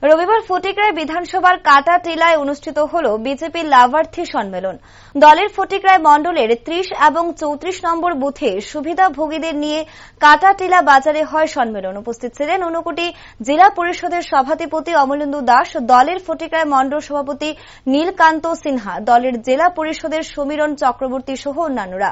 রবিবার ফটিকরায় বিধানসভার কাটাটিলায় অনুষ্ঠিত হল বিজেপি লাভার্থী সম্মেলন। দলের ফটিকরায় মণ্ডলের ৩০ এবং ৩৪ নম্বর বুথে সুবিধাভোগীদের নিয়ে কাটাটিলা বাজারে হয় সম্মেলন। উপস্থিত ছিলেন ঊনকোটি জেলা পরিষদের সভাধিপতি অমলেন্দু দাস, দলের ফটিকরায় মণ্ডল সভাপতি নীলকান্ত সিনহা, দলের জেলা পরিষদের সমীরণ চক্রবর্তী সহ অন্যান্যরা।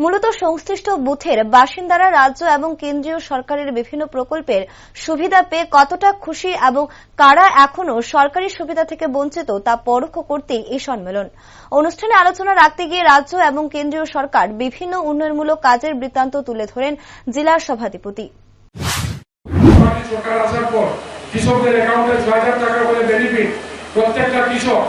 মূলত সংশ্লিষ্ট বুথের বাসিন্দারা রাজ্য এবং কেন্দ্রীয় সরকারের বিভিন্ন প্রকল্পের সুবিধা পেয়ে কতটা খুশি এবং কারা এখনো সরকারি সুবিধা থেকে বঞ্চিত তা পরোক্ষ করতেই এই সম্মেলন। অনুষ্ঠানে আলোচনা রাখতে গিয়ে রাজ্য এবং কেন্দ্রীয় সরকার বিভিন্ন উন্নয়নমূলক কাজের বৃত্তান্ত তুলে ধরেন জেলার সভাধিপতি। সরকার আসার পর কৃষকদের অ্যাকাউন্টে ৬০০০ টাকা করে বেনিফিট, প্রত্যেকটা কৃষক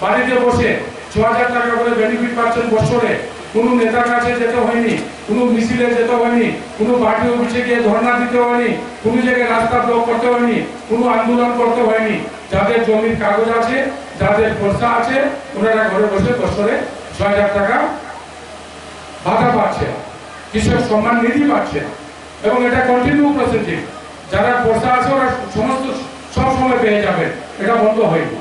বাড়িতে বসে ৬০০০ টাকা করে বেনিফিট পাচ্ছেন বছরে। কোনো নেতার কাছে যেতে হয়নি, কোনো মিছিলে যেতে হয়নি, কোনো পার্টি অফিসে গিয়ে ধর্ণা দিতে হয়নি, কোনো জায়গায় রাস্তা ব্লক করতে হয়নি, কোনো আন্দোলন করতে হয়নি। যাদের জমির কাগজ আছে, যাদের পয়সা আছে, ওনারা ঘরে বসে বছরে ৬০০০ টাকা ভাতা পাচ্ছে, কৃষক সম্মান নিধি পাচ্ছে এবং এটা কন্টিনিউ প্রসেসিং। যারা পয়সা আছে ওরা সব সময় পেয়ে যাবে, এটা বন্ধ হয়নি।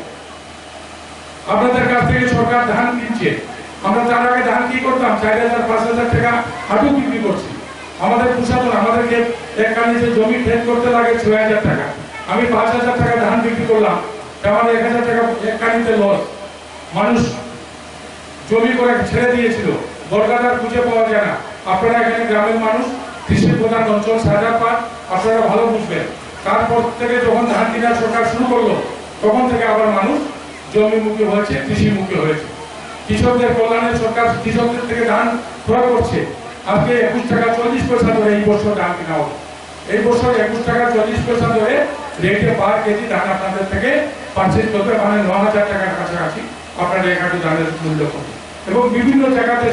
আপনাদের কাছ থেকে সরকার ধান কিনছে, আমরা তার আগে ধান কি করতাম, ৪,০০০-৫,০০০ টাকা হাঁটু বিক্রি করছি। আমাদের প্রশাসন আমাদেরকে এক কানিতে জমি ট্রেড করতে লাগে ৬,০০০ টাকা। আমি ৫,০০০ টাকা ধান বিক্রি করলাম, আমাদের ১,০০০ টাকা এক কানিতে লস। মানুষ জমি করে ছেড়ে দিয়েছিল, বর্গাদার খুঁজে পাওয়া যায় না। আপনারা এখানে গ্রামের মানুষ, কৃষি প্রধান অঞ্চল, সাজারপাট, আপনারা ভালো বুঝবেন। তারপর থেকে যখন ধান কেনার সরকার শুরু করলো, তখন থেকে আবার মানুষ জমিমুখী হয়েছে, কৃষিমুখী হয়েছে। কৃষকদের কল্যাণে সরকার কৃষকদের থেকে ধান ক্রয় করছে। আজকে ২১ টাকা ৪০ পয়সা ধরে এই বছর ধান কেনা হবে। এই বছর ২১ টাকা ৪০ পয়সা ধরে রেটে পার কেজি ধান আপনাদের থেকে পারচেজ করবে, মানে ৯,০০০ টাকার কাছাকাছি আপনারা এখানে ধানের মূল্য করবে। এবং বিভিন্ন জায়গাতে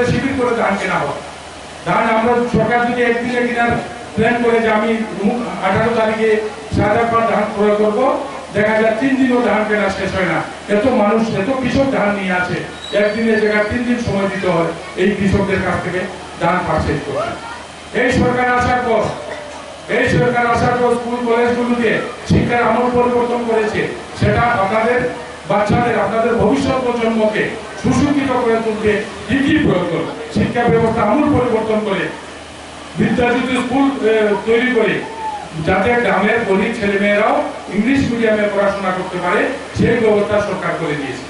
শিবির করে ধান কেনা হবে। ধান আমরা সরকার যদি একদিনে কেনার প্ল্যান করে যে আমি ১৮ তারিখে ৭,০০০ ধান ক্রয় করবো, দেখা যায় ৩ দিনও ধান কেনা শেষ হয় না। এত মানুষ, এত কৃষক ধান নিয়ে আছে, একদিনের জায়গায় 3 দিন সময় দিতে হয় এই কৃষকদের কাছ থেকে ধান পারচেজ করতে। এই সরকার আসার পর স্কুল কলেজগুলোতে শিক্ষার আমূল পরিবর্তন করেছে। সেটা আপনাদের বাচ্চাদের, আপনাদের ভবিষ্যৎ প্রজন্মকে সুশিক্ষিত করে তুলতে কি প্রয়োগ করবে। শিক্ষা ব্যবস্থা আমূল পরিবর্তন করে বিদ্যাজ্যোতি স্কুল তৈরি করে যাতে গ্রামের গরিব ছেলেমেয়েরাও ইংলিশ মিডিয়ামে পড়াশোনা করতে পারে, সেই ব্যবস্থা সরকার করে দিয়েছে।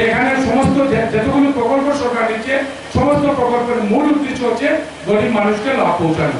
এখানে সমস্ত যতগুলো প্রকল্প সরকার নিচ্ছে, সমস্ত প্রকল্পের মূল উদ্দেশ্য হচ্ছে গরিব মানুষকে লাভ পৌঁছানো।